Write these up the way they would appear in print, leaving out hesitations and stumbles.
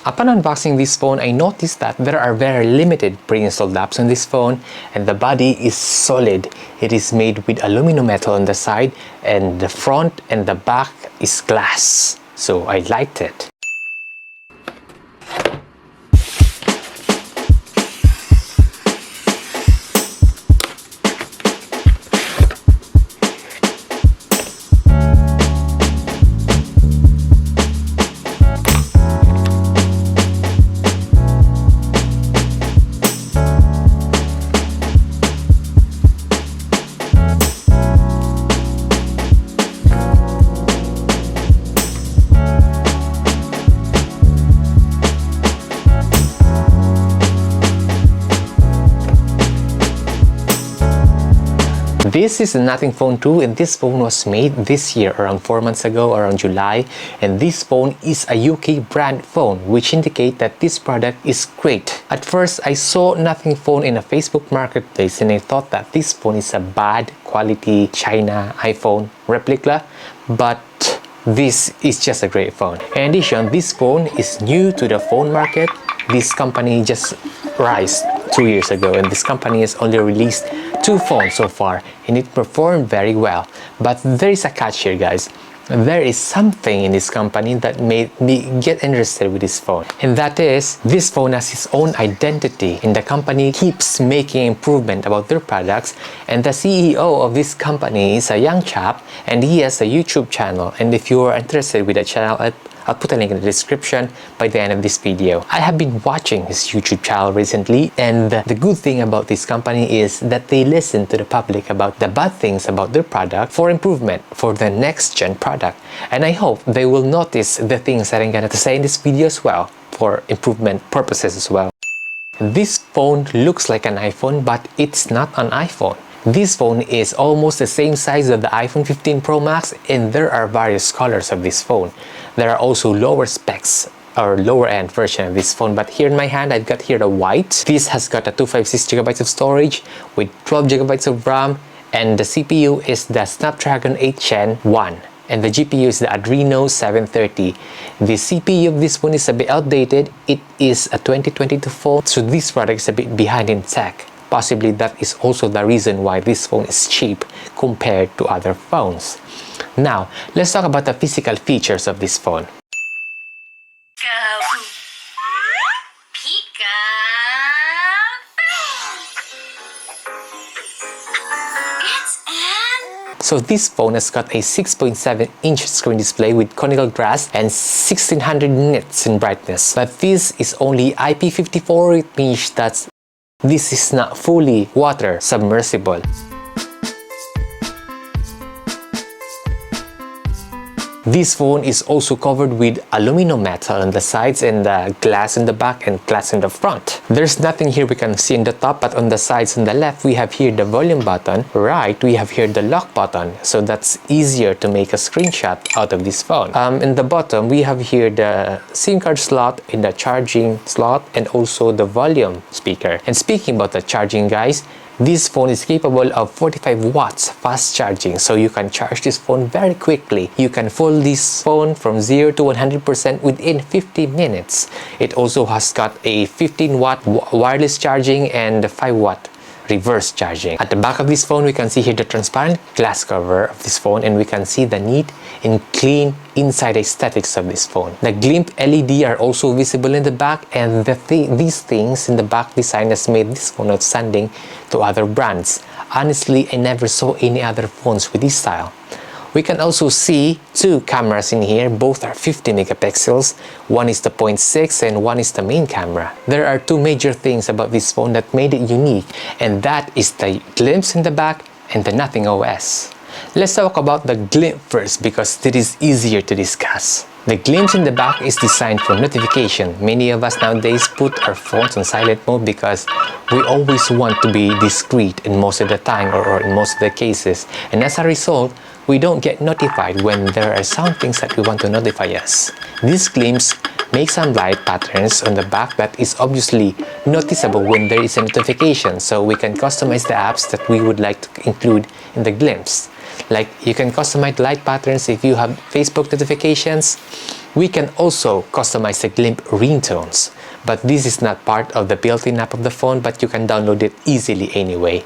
Upon unboxing this phone, I noticed that there are very limited pre-installed apps on this phone, and the body is solid. It is made with aluminum metal on the side, and the front and the back is glass. So I liked it. This is the Nothing Phone 2, and this phone was made this year, around 4 months ago, around July. And this phone is a UK brand phone, which indicates that this product is great. At first, I saw Nothing Phone in a Facebook marketplace, and I thought that this phone is a bad quality China iPhone replica, but this is just a great phone. In addition, this phone is new to the phone market. This company just rise 2 years ago, and this company has only released 2 phones so far, and it performed very well. But there is a catch here, guys. There is something in this company that made me get interested with this phone, and that is, this phone has its own identity, and the company keeps making improvement about their products. And the CEO of this company is a young chap, and he has a YouTube channel. And if you are interested with the channel, I'll put a link in the description by the end of this video. I have been watching his YouTube channel recently, and the good thing about this company is that they listen to the public about the bad things about their product for improvement for the next gen product. And I hope they will notice the things that I'm gonna say in this video as well, for improvement purposes as well. This phone looks like an iPhone, but it's not an iPhone. This phone is almost the same size as the iPhone 15 Pro Max, and there are various colors of this phone. There are also lower specs or lower end version of this phone, but here in my hand I've got here the white. This has got a 256GB of storage with 12GB of RAM, and the CPU is the Snapdragon 8 Gen 1. And the GPU is the Adreno 730. The CPU of this phone is a bit outdated. It is a 2022 phone, so this product is a bit behind in tech. Possibly that is also the reason why this phone is cheap compared to other phones. Now, let's talk about the physical features of this phone. So this phone has got a 6.7-inch screen display with conical glass and 1600 nits in brightness. But this is only IP54, it means that this is not fully water submersible. This phone is also covered with aluminum metal on the sides and glass in the back and glass in the front. There's nothing here we can see in the top, but on the sides on the left we have here the volume button. Right, we have here the lock button, so that's easier to make a screenshot out of this phone. In the bottom we have here the SIM card slot, in the charging slot, and also the volume speaker. And speaking about the charging, guys, this phone is capable of 45 watts fast charging, so you can charge this phone very quickly. You can fold this phone from 0 to 100% within 50 minutes. It also has got a 15-watt wireless charging and 5-watt reverse charging. At the back of this phone, we can see here the transparent glass cover of this phone, and we can see the neat and clean inside aesthetics of this phone. The glint LED are also visible in the back, and these things in the back design has made this phone outstanding to other brands. Honestly, I never saw any other phones with this style. We can also see 2 cameras in here. Both are 50 megapixels. One is the 0.6 and one is the main camera. There are 2 major things about this phone that made it unique, and that is the glimpse in the back and the Nothing OS. Let's talk about the glimpse first, because it is easier to discuss. The glimpse in the back is designed for notification. Many of us nowadays put our phones on silent mode because we always want to be discreet in most of the time, or in most of the cases. And as a result, we don't get notified when there are some things that we want to notify us. This glimpse makes some light patterns on the back that is obviously noticeable when there is a notification, so we can customize the apps that we would like to include in the glimpse. Like, you can customize light patterns if you have Facebook notifications. We can also customize the GLIMP ringtones, but this is not part of the built-in app of the phone, but you can download it easily anyway.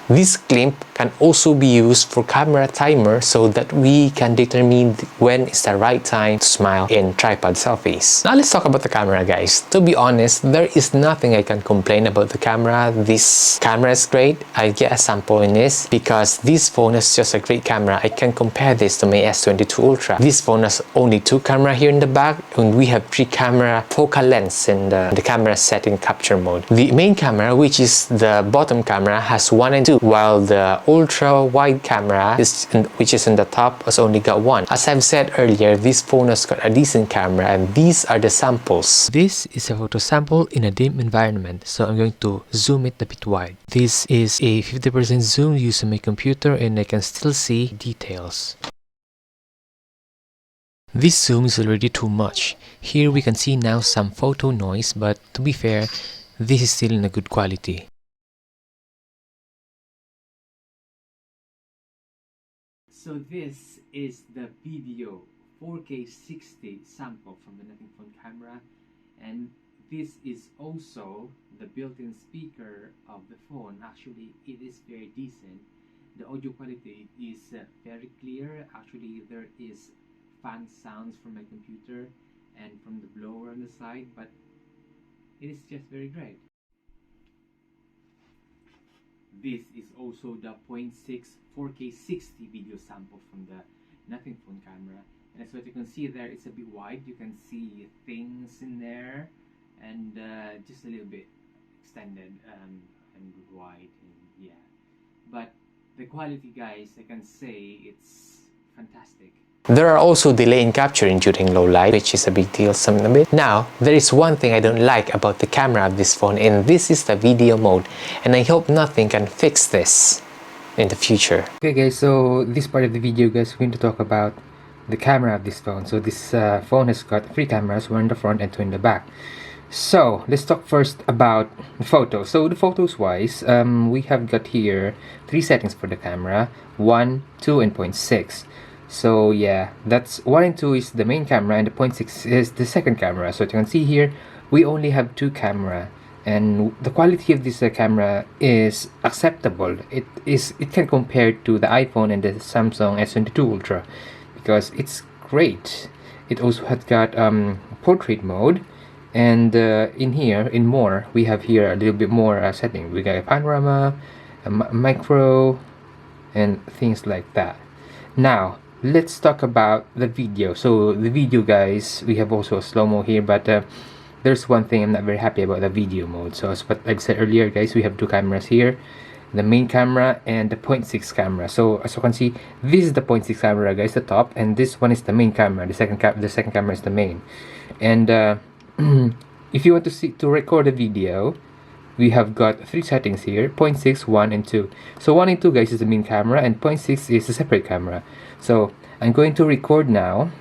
This GLIMP can also be used for camera timer so that we can determine when is the right time to smile in tripod selfies. Now let's talk about the camera, guys. To be honest, there is nothing I can complain about the camera. This camera is great. I get a sample in this because this phone is just a great camera. I can compare this to my S22 Ultra. This phone has only 2 cameras here in the back, and we have 3 camera focal lengths in the camera set in capture mode. The main camera, which is the bottom camera, has 1 and 2, while the ultra wide camera which is in the top has only got 1. As I've said earlier, this phone has got a decent camera, and these are the samples. This is a photo sample in a dim environment, so I'm going to zoom it a bit wide. This is a 50% zoom using my computer, and I can still see details. This zoom is already too much. Here we can see now some photo noise, but to be fair, this is still in a good quality. So this is the video 4K 60 sample from the Nothing Phone camera, and this is also the built-in speaker of the phone. Actually, it is very decent. The audio quality is very clear. Actually, there is fan sounds from my computer and from the blower on the side, but it is just very great. This is also the 0.6 4K 60 video sample from the Nothing Phone camera, and as what you can see there, it's a bit wide. You can see things in there, and just a little bit extended and wide, and yeah. But the quality, guys, I can say it's fantastic. There are also delay in capturing during low light, which is a big deal a bit. Now, there is one thing I don't like about the camera of this phone, and this is the video mode, and I hope Nothing can fix this in the future. Okay guys, so this part of the video, guys, we're going to talk about the camera of this phone. So this phone has got 3 cameras, 1 in the front and 2 in the back. So let's talk first about the photos. So the photos wise, we have got here 3 settings for the camera: 1, 2 and 0.6. So yeah, that's 1 and 2 is the main camera, and the 0.6 is the second camera. So you can see here, we only have 2 camera, and the quality of this camera is acceptable. It can compare to the iPhone and the Samsung S22 Ultra because it's great. It also has got portrait mode, and in here, in more, we have here a little bit more setting. We got a panorama, a micro, and things like that. Now let's talk about the video. So the video, guys, we have also a slow-mo here, but there's one thing I'm not very happy about the video mode. So as what I've said earlier, guys, we have 2 cameras here, the main camera and the 0.6 camera. So as you can see, this is the 0.6 camera, guys, the top, and this one is the main camera. The second camera is the main. And if you want to record a video, we have got 3 settings here: 0.6, 1 and 2. So 1 and 2, guys, is the main camera, and 0.6 is a separate camera. So I'm going to record now,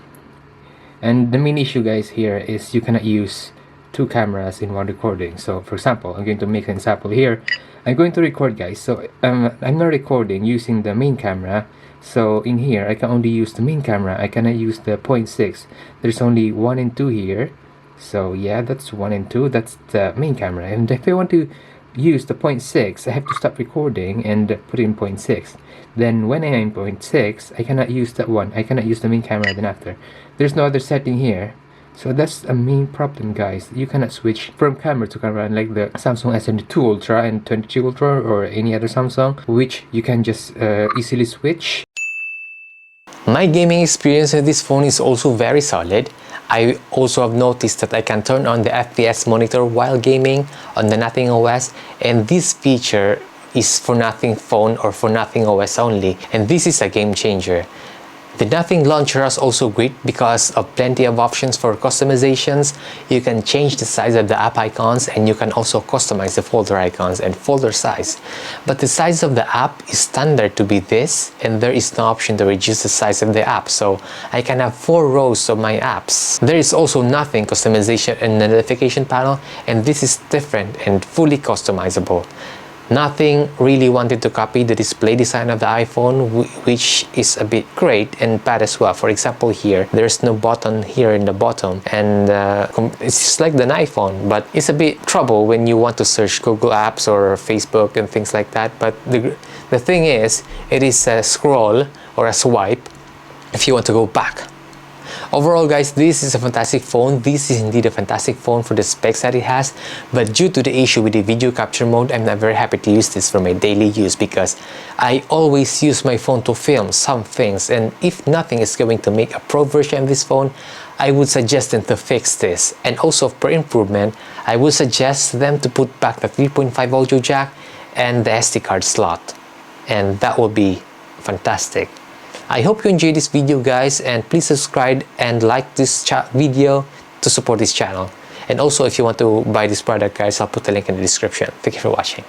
and the main issue, guys, here is you cannot use 2 cameras in one recording. So for example, I'm going to make an example here. I'm going to record, guys. So I'm not recording using the main camera. So in here, I can only use the main camera. I cannot use the 0.6. There's only 1 and 2 here. So yeah, that's 1 and 2. That's the main camera. And if I want to use the 0.6, I have to stop recording and put in 0.6. Then when I'm in 0.6, I cannot use that one. I cannot use the main camera then after. There's no other setting here. So that's a main problem, guys. You cannot switch from camera to camera like the Samsung S22 Ultra and 22 Ultra or any other Samsung, which you can just easily switch. My gaming experience with this phone is also very solid. I also have noticed that I can turn on the FPS monitor while gaming on the Nothing OS, and this feature is for Nothing Phone or for Nothing OS only, and this is a game changer. The Nothing launcher is also great because of plenty of options for customizations. You can change the size of the app icons, and you can also customize the folder icons and folder size. But the size of the app is standard to be this, and there is no option to reduce the size of the app, so I can have 4 rows of my apps. There is also Nothing customization in the notification panel, and this is different and fully customizable. Nothing really wanted to copy the display design of the iPhone, which is a bit great and bad as well. For example, here there's no button here in the bottom, and it's just like the iPhone, but it's a bit trouble when you want to search Google Apps or Facebook and things like that. But the thing is, it is a scroll or a swipe if you want to go back. Overall, guys, this is a fantastic phone. This is indeed a fantastic phone for the specs that it has, but due to the issue with the video capture mode, I'm not very happy to use this for my daily use because I always use my phone to film some things, and if nothing is going to make a pro version of this phone, I would suggest them to fix this. And also, for improvement, I would suggest them to put back the 3.5 audio jack and the SD card slot, and that will be fantastic. I hope you enjoyed this video, guys, and please subscribe and like this video to support this channel. And also, if you want to buy this product, guys, I'll put the link in the description. Thank you for watching.